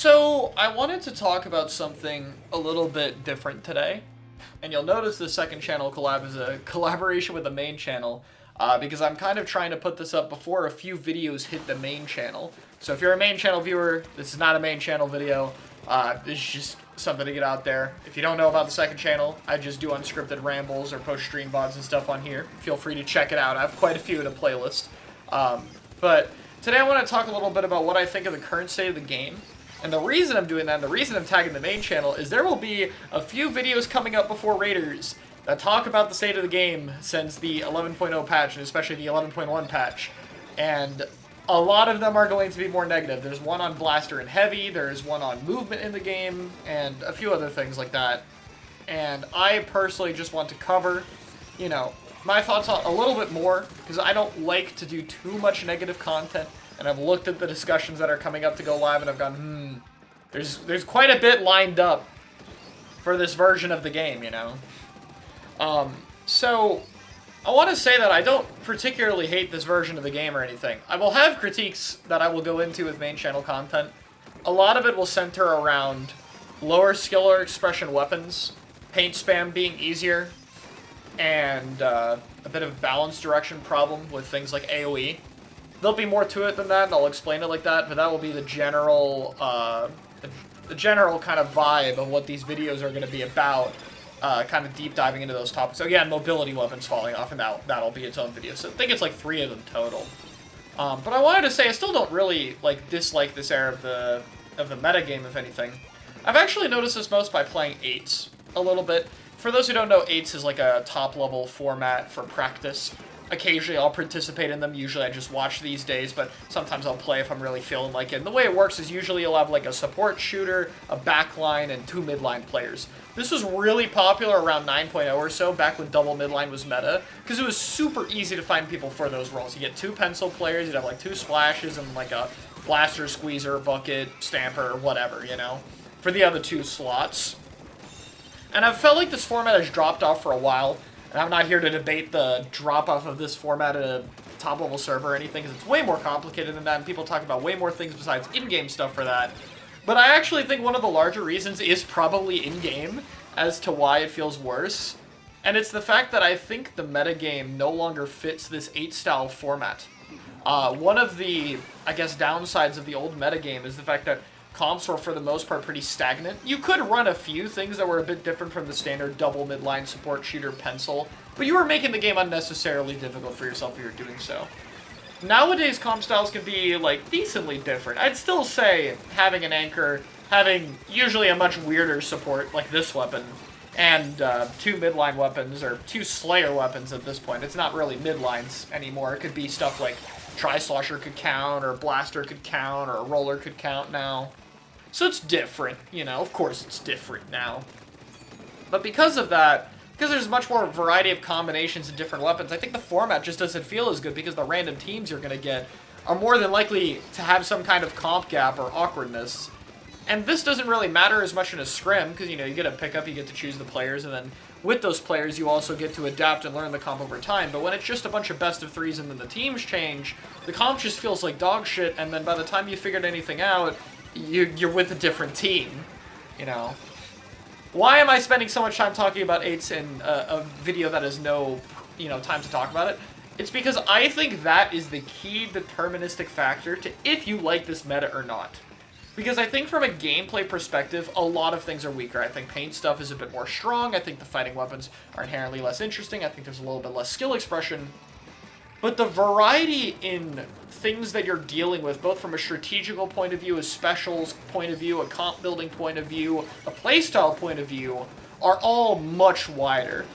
So, I wanted to talk about something a little bit different today. And you'll notice the second channel collab is a collaboration with the main channel, because I'm kind of trying to put this up before a few videos hit the main channel. So if you're a main channel viewer, this is not a main channel video. This is just something to get out there. If you don't know about the second channel, I just do unscripted rambles or post stream VODs and stuff on here. Feel free to check it out. I have quite a few in a playlist. But today I want to talk a little bit about what I think of the current state of the game. And the reason I'm doing that, and the reason I'm tagging the main channel, is there will be a few videos coming up before Raiders that talk about the state of the game since the 11.0 patch, and especially the 11.1 patch. And a lot of them are going to be more negative. There's one on Blaster and Heavy, there's one on movement in the game, and a few other things like that. And I personally just want to cover, you know, my thoughts on a little bit more, because I don't like to do too much negative content. And I've looked at the discussions that are coming up to go live, and I've gone, there's quite a bit lined up for this version of the game, you know? So, I want to say that I don't particularly hate this version of the game or anything. I will have critiques that I will go into with main channel content. A lot of it will center around lower skill or expression weapons, paint spam being easier, and a bit of balance direction problem with things like AoE. There'll be more to it than that, and I'll explain it like that, but that will be the general, the general kind of vibe of what these videos are going to be about, kind of deep diving into those topics. So again, mobility weapons falling off, and that'll be its own video. So I think it's like 3 of them total. But I wanted to say I still don't really dislike this era of the metagame, if anything. I've actually noticed this most by playing 8s a little bit. For those who don't know, 8s is like a top-level format for practice. Occasionally I'll participate in them, usually I just watch these days, but sometimes I'll play if I'm really feeling like it. And the way it works is usually you'll have like a support shooter, a backline, and 2 midline players. This was really popular around 9.0 or so, back when double midline was meta, because it was super easy to find people for those roles. You get 2 pencil players, you'd have like 2 splashes, and like a blaster, squeezer, bucket, stamper, whatever, you know, for the other 2 slots. And I've felt like this format has dropped off for a while. And I'm not here to debate the drop-off of this format at a top-level server or anything, because it's way more complicated than that, and people talk about way more things besides in-game stuff for that. But I actually think one of the larger reasons is probably in-game as to why it feels worse. And it's the fact that I think the metagame no longer fits this 8-style format. One of the, I guess, downsides of the old metagame is the fact that comps were, for the most part, pretty stagnant. You could run a few things that were a bit different from the standard double midline support shooter pencil, but you were making the game unnecessarily difficult for yourself if you were doing so. Nowadays, comp styles can be, like, decently different. I'd still say having an anchor, having usually a much weirder support, like this weapon, and 2 midline weapons, or 2 slayer weapons at this point. It's not really midlines anymore. It could be stuff like Tri-Slosher could count, or Blaster could count, or a Roller could count now. So it's different, you know, of course it's different now. But because of that, because there's much more variety of combinations and different weapons, I think the format just doesn't feel as good, because the random teams you're going to get are more than likely to have some kind of comp gap or awkwardness. And this doesn't really matter as much in a scrim, because, you know, you get a pickup, you get to choose the players, and then with those players you also get to adapt and learn the comp over time. But when it's just a bunch of best of 3s and then the teams change, the comp just feels like dog shit, and then by the time you figured anything out, you're with a different team, you know. Why am I spending so much time talking about 8s in a video that has no, you know, time to talk about it? It's because I think that is the key deterministic factor to if you like this meta or not. Because I think from a gameplay perspective, a lot of things are weaker. I think paint stuff is a bit more strong. I think the fighting weapons are inherently less interesting. I think there's a little bit less skill expression. But the variety in things that you're dealing with, both from a strategical point of view, a specials point of view, a comp building point of view, a playstyle point of view, are all much wider.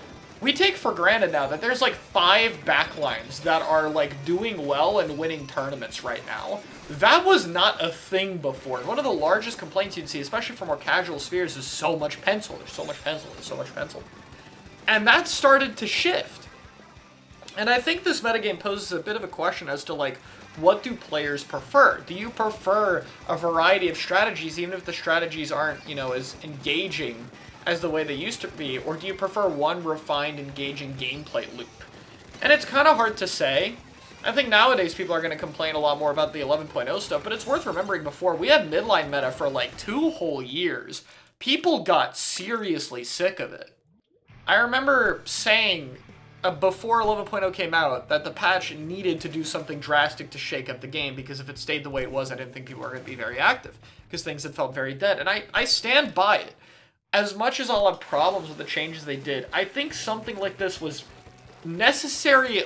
We take for granted now that there's like 5 backlines that are like doing well and winning tournaments right now. That was not a thing before. One of the largest complaints you'd see, especially from more casual spheres, is so much pencil. There's so much pencil. There's so much pencil. And that started to shift. And I think this metagame poses a bit of a question as to, like, what do players prefer? Do you prefer a variety of strategies, even if the strategies aren't, you know, as engaging as the way they used to be? Or do you prefer one refined, engaging gameplay loop? And it's kind of hard to say. I think nowadays people are going to complain a lot more about the 11.0 stuff, but it's worth remembering before, we had midline meta for like 2 whole years. People got seriously sick of it. I remember saying before 11.0 came out that the patch needed to do something drastic to shake up the game, because if it stayed the way it was, I didn't think people were going to be very active, because things had felt very dead, and I stand by it. As much as I'll have problems with the changes they did, I think something like this was necessary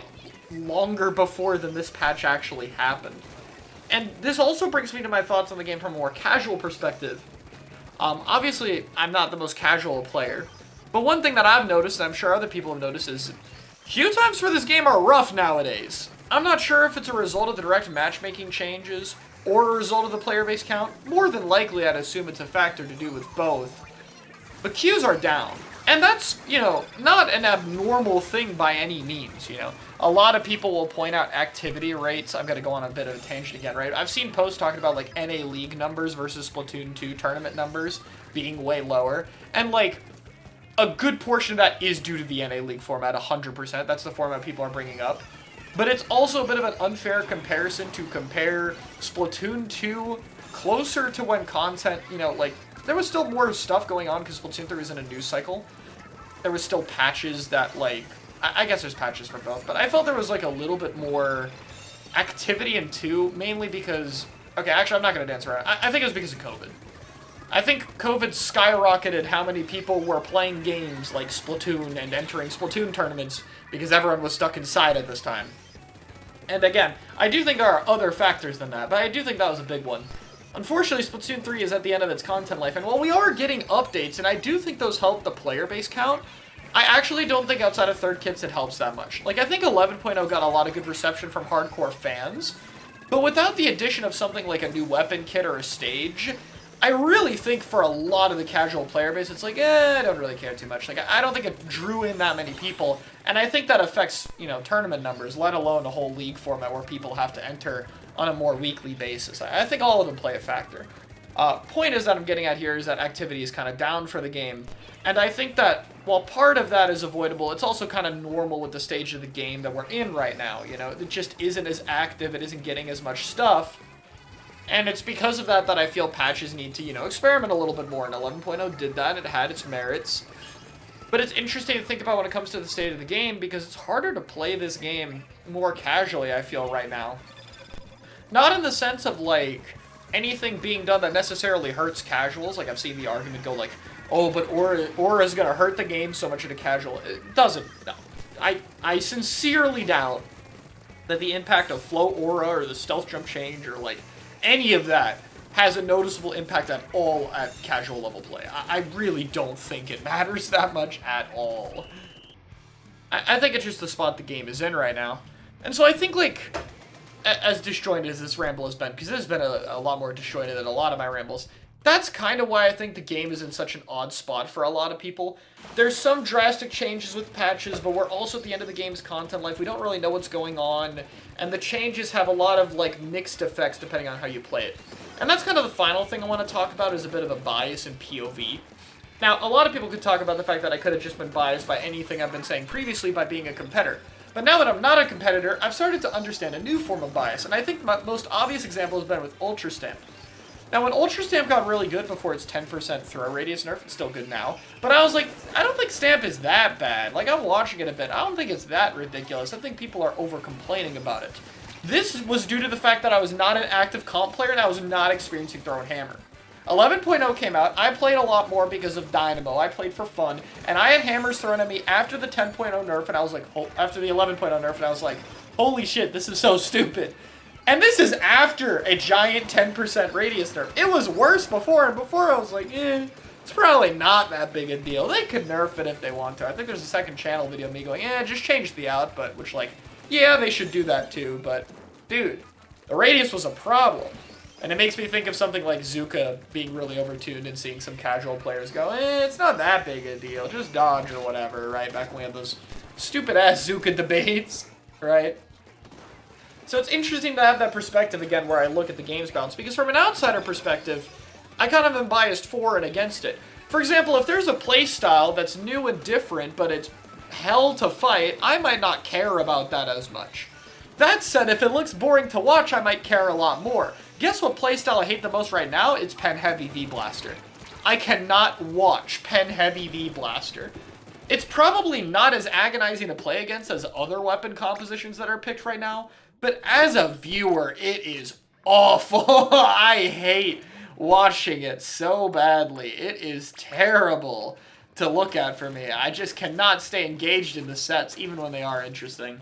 longer before than this patch actually happened. And this also brings me to my thoughts on the game from a more casual perspective. Obviously, I'm not the most casual player, but one thing that I've noticed, and I'm sure other people have noticed, is queue times for this game are rough nowadays. I'm not sure if it's a result of the direct matchmaking changes, or a result of the player base count. More than likely, I'd assume it's a factor to do with both. But queues are down. And that's, not an abnormal thing by any means, A lot of people will point out activity rates. I'm going to go on a bit of a tangent again, right? I've seen posts talking about, like, NA League numbers versus Splatoon 2 tournament numbers being way lower. And, like, a good portion of that is due to the NA League format, 100%. That's the format people are bringing up. But it's also a bit of an unfair comparison to compare Splatoon 2 closer to when content, there was still more stuff going on because Splatoon 3 was in a news cycle. There was still patches that, I guess there's patches for both, but I felt there was, a little bit more activity in 2, mainly because, okay, actually, I'm not going to dance around. I think it was because of COVID. I think COVID skyrocketed how many people were playing games like Splatoon and entering Splatoon tournaments because everyone was stuck inside at this time. And again, I do think there are other factors than that, but I do think that was a big one. Unfortunately, Splatoon 3 is at the end of its content life, and while we are getting updates, and I do think those help the player base count, I actually don't think outside of third kits it helps that much. I think 11.0 got a lot of good reception from hardcore fans, but without the addition of something like a new weapon kit or a stage, I really think for a lot of the casual player base, it's I don't really care too much. I don't think it drew in that many people, and I think that affects, tournament numbers, let alone a whole league format where people have to enter on a more weekly basis. I think all of them play a factor. Point is that I'm getting at here is that activity is kind of down for the game, and I think that while part of that is avoidable, it's also kind of normal with the stage of the game that we're in right now. It just isn't as active, it isn't getting as much stuff, and it's because of that that I feel patches need to, experiment a little bit more, and 11.0 did that, it had its merits. But it's interesting to think about when it comes to the state of the game, because it's harder to play this game more casually, I feel, right now. Not in the sense of, anything being done that necessarily hurts casuals. I've seen the argument go oh, but Aura's gonna hurt the game so much in a casual. It doesn't, no. I sincerely doubt that the impact of float aura or the stealth jump change or, any of that has a noticeable impact at all at casual level play. I really don't think it matters that much at all. I think it's just the spot the game is in right now. And so I think, as disjointed as this ramble has been, because this has been a lot more disjointed than a lot of my rambles, that's kind of why I think the game is in such an odd spot for a lot of people. There's some drastic changes with patches, but we're also at the end of the game's content life. We don't really know what's going on, and the changes have a lot of, mixed effects depending on how you play it. And that's kind of the final thing I want to talk about, is a bit of a bias in POV. Now, a lot of people could talk about the fact that I could have just been biased by anything I've been saying previously by being a competitor. But now that I'm not a competitor, I've started to understand a new form of bias, and I think my most obvious example has been with Ultra Stamp. Now, when Ultra Stamp got really good before its 10% throw radius nerf, it's still good now, but I was I don't think Stamp is that bad. I'm watching it a bit, I don't think it's that ridiculous. I think people are over-complaining about it. This was due to the fact that I was not an active comp player and I was not experiencing Throw and Hammer. 11.0 came out, I played a lot more because of Dynamo, I played for fun, and I had hammers thrown at me after the 10.0 nerf, and I was after the 11.0 nerf, and I was holy shit, this is so stupid. And this is after a giant 10% radius nerf. It was worse before, and before I was it's probably not that big a deal. They could nerf it if they want to. I think there's a second channel video of me going, just change the output, which yeah, they should do that too, but dude, the radius was a problem. And it makes me think of something like Zuka being really overtuned and seeing some casual players go, it's not that big a deal, just dodge or whatever, right? Back when we had those stupid-ass Zuka debates, right? So it's interesting to have that perspective again where I look at the game's balance, because from an outsider perspective, I kind of am biased for and against it. For example, if there's a playstyle that's new and different, but it's hell to fight, I might not care about that as much. That said, if it looks boring to watch, I might care a lot more. Guess what playstyle I hate the most right now? It's Pen Heavy V-Blaster. I cannot watch Pen Heavy V-Blaster. It's probably not as agonizing to play against as other weapon compositions that are picked right now, but as a viewer, it is awful. I hate watching it so badly. It is terrible to look at for me. I just cannot stay engaged in the sets, even when they are interesting.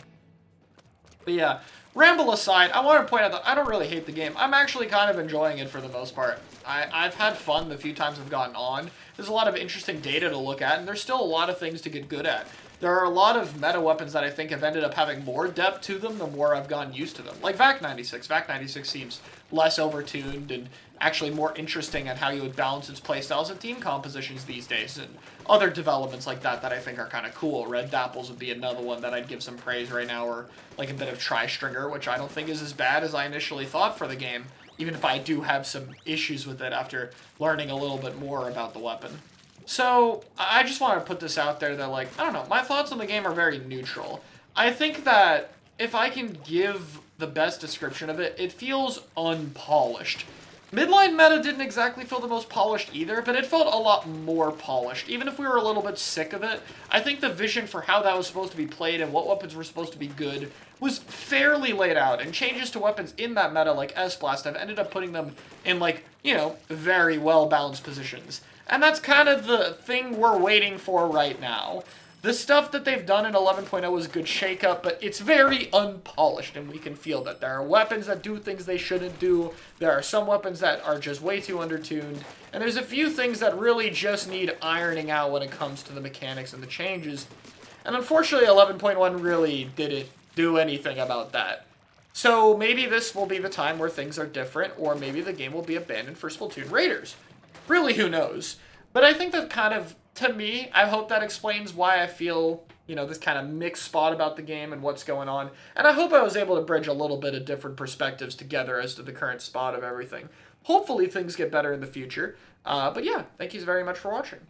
But yeah, ramble aside, I want to point out that I don't really hate the game. I'm actually kind of enjoying it for the most part. I've had fun the few times I've gotten on. There's a lot of interesting data to look at, and there's still a lot of things to get good at. There are a lot of meta weapons that I think have ended up having more depth to them the more I've gotten used to them. Like VAC 96. VAC 96 seems less overtuned and actually more interesting at how you would balance its playstyles and team compositions these days, and other developments like that that I think are kind of cool. Red Dapples would be another one that I'd give some praise right now, or like a bit of Tri-Stringer, which I don't think is as bad as I initially thought for the game, even if I do have some issues with it after learning a little bit more about the weapon. So, I just want to put this out there that, like, I don't know, my thoughts on the game are very neutral. I think that if I can give the best description of it, it feels unpolished. Midline meta didn't exactly feel the most polished either, but it felt a lot more polished. Even if we were a little bit sick of it, I think the vision for how that was supposed to be played and what weapons were supposed to be good was fairly laid out, and changes to weapons in that meta, like S-Blast, have ended up putting them in, like, you know, very well-balanced positions. And that's kind of the thing we're waiting for right now. The stuff that they've done in 11.0 was a good shakeup, but it's very unpolished, and we can feel that. There are weapons that do things they shouldn't do, there are some weapons that are just way too undertuned, and there's a few things that really just need ironing out when it comes to the mechanics and the changes. And unfortunately, 11.1 really didn't do anything about that. So maybe this will be the time where things are different, or maybe the game will be abandoned for Splatoon Raiders. Really, who knows? But I think that kind of, to me, I hope that explains why I feel, you know, this kind of mixed spot about the game and what's going on. And I hope I was able to bridge a little bit of different perspectives together as to the current spot of everything. Hopefully things get better in the future. But yeah, thank you very much for watching.